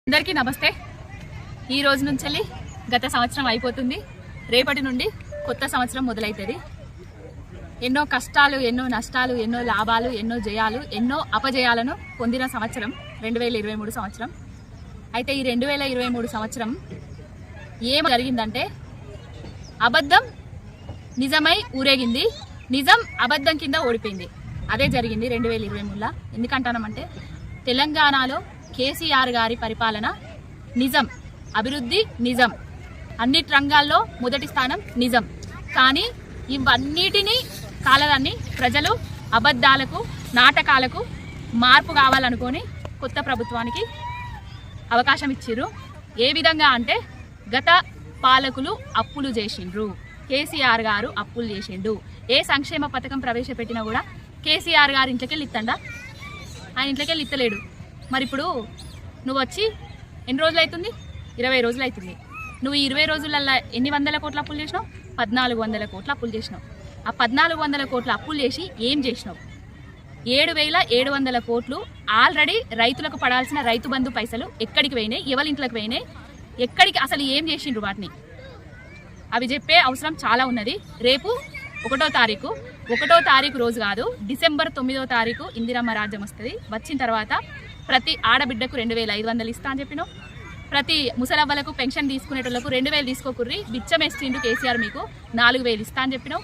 అందరికీ నమస్తే. ఈ రోజు నుంచి గత సంవత్సరం అయిపోతుంది. రేపటి నుండి కొత్త సంవత్సరం మొదలవుతుంది. ఎన్నో కష్టాలు, ఎన్నో నష్టాలు, ఎన్నో లాభాలు, ఎన్నో జయాలు, ఎన్నో అపజయాలను పొందిన సంవత్సరం 2023 సంవత్సరం. అయితే ఈ 2023 సంవత్సరం ఏం జరిగిందంటే అబద్ధం నిజమై ఊరేగింది, నిజం అబద్ధం కింద ఓడిపోయింది. అదే జరిగింది 2023లో. ఎందుకంటామంటే తెలంగాణలో కేసీఆర్ గారి పరిపాలన నిజం, అభివృద్ధి నిజం, అన్నిటి రంగాల్లో మొదటి స్థానం నిజం. కానీ ఇవన్నిటినీ కాలాన్ని ప్రజలు అబద్ధాలకు, నాటకాలకు మార్పు కావాలనుకొని కొత్త ప్రభుత్వానికి అవకాశం ఇచ్చిర్రు. ఏ విధంగా అంటే గత పాలకులు అప్పులు చేసిండ్రు, కేసీఆర్ గారు అప్పులు చేసిండు. ఏ సంక్షేమ పథకం ప్రవేశపెట్టినా కూడా కేసీఆర్ గారి ఇంట్లోకి వెళ్ళి ఇత్తండా? ఆయన ఇంట్లోకి వెళ్ళి ఇత్తలేడు. మరి ఇప్పుడు నువ్వు వచ్చి ఎన్ని రోజులు అవుతుంది? 20 రోజులు అవుతుంది. నువ్వు ఈ 20 రోజులల్లో ఎన్ని వందల కోట్ల అప్పులు చేసినావు? 1400 కోట్ల అప్పులు చేసినావు. ఆ 1400 కోట్ల అప్పులు చేసి ఏం చేసినావు? 7700 కోట్లు ఆల్రెడీ రైతులకు పడాల్సిన రైతు బంధు పైసలు ఎక్కడికి పోయినాయి? ఎవరి ఇంట్లోకి పోయినాయి? ఎక్కడికి అసలు ఏం చేసిండ్రు? వాటిని అవి చెప్పే అవసరం చాలా ఉన్నది. రేపు 1వ తారీఖు రోజు కాదు, డిసెంబర్ 9వ తారీఖు ఇందిరమ్మ రాజ్యం వస్తుంది. వచ్చిన తర్వాత ప్రతి ఆడబిడ్డకు 2500 ఇస్తా అని చెప్పినావు. ప్రతి ముసలవ్వలకు పెన్షన్ తీసుకునేటోళ్లకు 2000 తీసుకోకుర్రి, బిచ్చమేస్తుండు కేసీఆర్, మీకు 4000 ఇస్తా అని చెప్పినావు.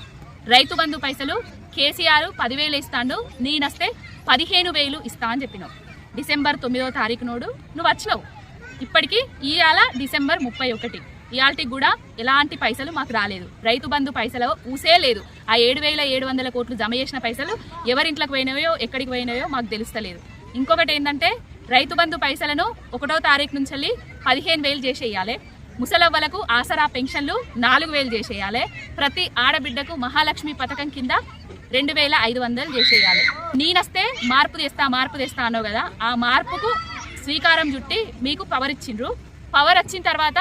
రైతు బంధు పైసలు కేసీఆర్ 10,000 ఇస్తాడు, నేనొస్తే 15,000 ఇస్తా అని చెప్పినావు. డిసెంబర్ 9వ తారీఖు నోడు నువ్వు వచ్చినావు. ఇప్పటికీ ఇవాళ డిసెంబర్ 31, ఇవాళకి కూడా ఎలాంటి పైసలు మాకు రాలేదు. రైతు బంధు పైసలు ఊసే లేదు. ఆ 7700 కోట్లు జమ చేసిన పైసలు ఎవరింట్లోకి పోయినాయో, ఎక్కడికి పోయినాయో మాకు తెలుస్తలేదు. ఇంకొకటి ఏంటంటే రైతు బంధు పైసలను 1వ తారీఖు నుంచి 15,000 చేసేయాలి. ముసలవ్వలకు ఆసరా పెన్షన్లు 4,000 చేసేయాలి. ప్రతి ఆడబిడ్డకు మహాలక్ష్మి పథకం కింద 2,500 చేసేయాలి. నేనొస్తే మార్పు తెస్తా అన్నావు కదా, ఆ మార్పుకు శ్రీకారం చుట్టి మీకు పవర్ ఇచ్చిండ్రు. పవర్ వచ్చిన తర్వాత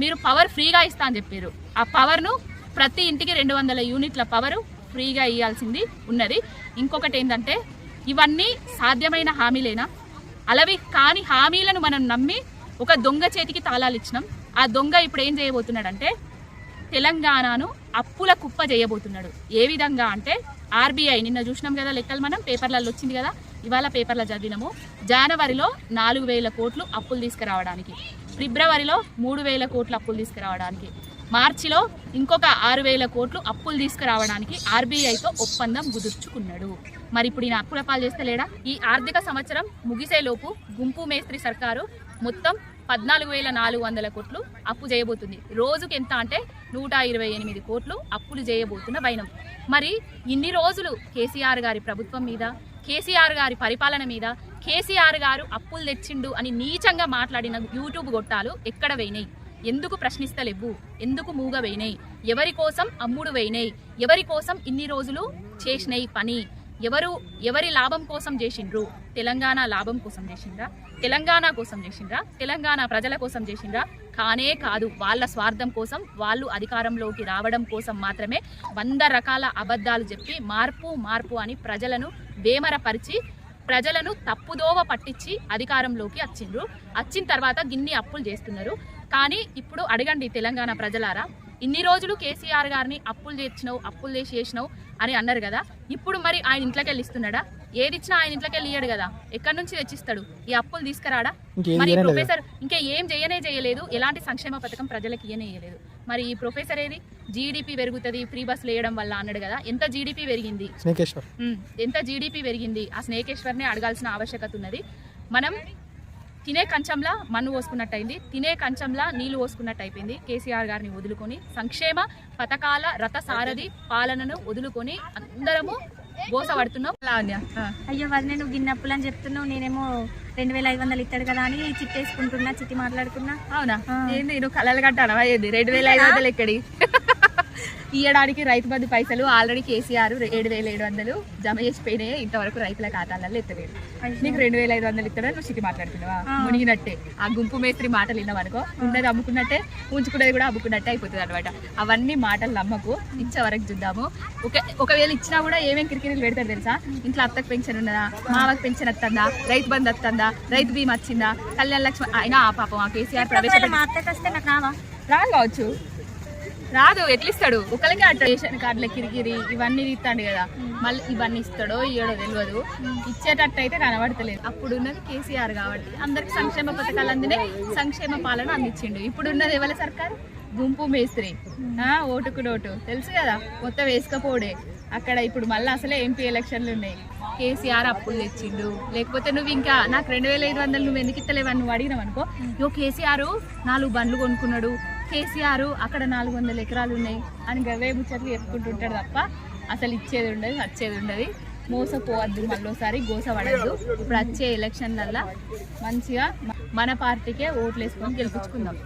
మీరు పవర్ ఫ్రీగా ఇస్తా అని చెప్పారు. ఆ పవర్ను ప్రతి ఇంటికి 200 యూనిట్ల పవరు ఫ్రీగా ఇవ్వాల్సింది ఉన్నది. ఇంకొకటి ఏంటంటే ఇవన్నీ సాధ్యమైన హామీలేనా? అలవి కాని హామీలను మనం నమ్మి ఒక దొంగ చేతికి తాళాలు ఇచ్చినాం. ఆ దొంగ ఇప్పుడు ఏం చేయబోతున్నాడంటే తెలంగాణను అప్పుల కుప్ప చేయబోతున్నాడు. ఏ విధంగా అంటే ఆర్బీఐ నిన్న చూసినాం కదా, లెక్కలు మనం పేపర్లలో వచ్చింది కదా, ఇవాళ పేపర్లో చదివినాము. జనవరిలో 4,000 కోట్లు అప్పులు తీసుకురావడానికి, ఫిబ్రవరిలో 3,000 కోట్లు అప్పులు తీసుకురావడానికి, మార్చిలో ఇంకొక 6,000 కోట్లు అప్పులు తీసుకురావడానికి ఆర్బీఐతో ఒప్పందం కుదుర్చుకున్నాడు. మరి ఇప్పుడు ఈయన అప్పుల పాలు చేస్తలేడా? ఈ ఆర్థిక సంవత్సరం ముగిసేలోపు గుంపు మేస్త్రి సర్కారు మొత్తం 14,400 కోట్లు అప్పు చేయబోతుంది. రోజుకి ఎంత అంటే 128 కోట్లు అప్పులు చేయబోతున్న వైనం. మరి ఇన్ని రోజులు కేసీఆర్ గారి ప్రభుత్వం మీద, కేసీఆర్ గారి పరిపాలన మీద, కేసీఆర్ గారు అప్పులు తెచ్చిండు అని నీచంగా మాట్లాడిన యూట్యూబ్ గొట్టాలు ఎక్కడ వేయినాయి? ఎందుకు ప్రశ్నిస్తలేవు? ఎందుకు మూగ వేయినాయి? ఎవరి కోసం అమ్ముడు వేయినాయి? ఎవరి కోసం ఇన్ని రోజులు చేసినాయి పని? ఎవరి లాభం కోసం చేసిండ్రు? తెలంగాణ లాభం కోసం చేసిండ్రా? తెలంగాణ కోసం చేసిండ్రా? తెలంగాణ ప్రజల కోసం చేసిండ్రా? కానే కాదు, వాళ్ళ స్వార్థం కోసం, వాళ్ళు అధికారంలోకి రావడం కోసం మాత్రమే 100 రకాల అబద్ధాలు చెప్పి మార్పు అని ప్రజలను వేమరపరిచి, ప్రజలను తప్పుదోవ పట్టించి అధికారంలోకి వచ్చిండ్రు. వచ్చిన తర్వాత గిన్ని అప్పులు చేస్తున్నారు. కానీ ఇప్పుడు అడగండి తెలంగాణ ప్రజలారా, ఇన్ని రోజులు కేసీఆర్ గారిని అప్పులు చేసినావు అని అన్నారు కదా, ఇప్పుడు మరి ఆయన ఇంట్లోకి వెళ్ళి ఇస్తున్నాడా? ఏది ఇచ్చినా ఆయన ఇంట్లోకి వెళ్ళి ఇయ్యాడు కదా, ఎక్కడి నుంచి తెచ్చిస్తాడు? ఈ అప్పులు తీసుకురాడా? మరి ఈ ప్రొఫెసర్ ఇంకా ఏం చేయలేదు, ఎలాంటి సంక్షేమ పథకం ప్రజలకు ఇయ్యలేదు. మరి ఈ ప్రొఫెసర్ ఏది? జీడిపి పెరుగుతుంది ఫ్రీ బస్సులు వేయడం వల్ల అన్నాడు కదా. ఎంత జీడిపి పెరిగింది? ఎంత జీడిపి పెరిగింది? ఆ స్నేకేశ్వర్నే అడగాల్సిన ఆవశ్యకత ఉన్నది. మనం తినే కంచంలా మన్ను పోసుకున్నట్టు అయింది, తినే కంచంలా నీళ్లు పోసుకున్నట్టు అయిపోయింది. కేసీఆర్ గారిని వదులుకొని సంక్షేమ పథకాల రథసారథి పాలనను వదులుకొని అందరము గోసపడుతున్నాం. అయ్యో వదిలే, నువ్వు గిన్నెప్పులు అని చెప్తున్నావు, నేనేమో 2,500 ఇస్తాడు కదా అని చిట్టేసుకుంటున్నా, చిట్టి మాట్లాడుకున్నా. అవునా? ఏంది నువ్వు కలలు కట్టానా? ఏది 2,500 ఎక్కడి? ఇయ్యడానికి రైతు బంధు పైసలు ఆల్రెడీ కేసీఆర్ 7,700 జమ చేసిపోయినాయి, ఇంతవరకు రైతుల ఖాతాలలో ఎత్తలేదు. నీకు 2,500 ఇస్తాడని నువ్వు సిటీ మాట్లాడుతున్నావా? మునిగినట్టే. ఆ గుంపు మేస్త్రి మాటలు విన్నామనుకో, ఉన్నది అమ్ముకున్నట్టే, ఉంచుకునేది కూడా అమ్ముకున్నట్టే అయిపోతుంది అనమాట. అవన్నీ మాటలు నమ్మకు, ఇచ్చే వరకు చూద్దాము. ఒకవేళ ఇచ్చినా కూడా ఏమేమి కిరికిరీలు పెడతారు తెలుసా? ఇంట్లో అత్తకు పెన్షన్ ఉన్నదా, మామకు పెన్షన్ వస్తుందా, రైతు బంధు వస్తుందా, రైతు బీమా వచ్చిందా, కళ్యాణ లక్ష్మి అయినా ఆ పాపం ఆ కేసీఆర్ రాదు కావచ్చు, రాదు. ఎట్లిస్తాడు? ఒకరికి అట్ట రేషన్ కార్డుల కిరికిరి ఇవన్నీ ఇస్తాడు కదా, మళ్ళీ ఇవన్నీ ఇస్తాడో ఇయ్యడో తెలియదు. ఇచ్చేటట్టు అయితే కనబడతలేదు. అప్పుడు ఉన్నది కేసీఆర్ కాబట్టి అందరికి సంక్షేమ పథకాలు అందినాయి, సంక్షేమ పాలన అందించిండు. ఇప్పుడు ఉన్నది ఎవరి సర్కారు? గుంపు మేస్త్రి, ఓటుకు నోటు తెలుసు కదా, మొత్తం వేసుకపోడే అక్కడ. ఇప్పుడు మళ్ళీ అసలే ఎంపీ ఎలక్షన్లు ఉన్నాయి. కేసీఆర్ అప్పులు తెచ్చిండు, లేకపోతే నువ్వు ఇంకా నాకు 2,500 నువ్వు ఎందుకు ఇస్తలేవని నువ్వు అడిగినావు అనుకో, కేసీఆర్ 4 బండ్లు కొనుక్కున్నాడు, కేసీఆర్ అక్కడ 400 ఎకరాలు ఉన్నాయి అని గవే ముచ్చట్లు చెప్పుకుంటుంటాడు తప్ప అసలు ఇచ్చేది ఉండదు, వచ్చేది ఉండదు. మోసపోవద్దు, మళ్ళీసారి గోసపడద్దు. ఇప్పుడు వచ్చే ఎలక్షన్లల్లో మంచిగా మన పార్టీకే ఓట్లు వేసుకొని గెలిపించుకుందాం.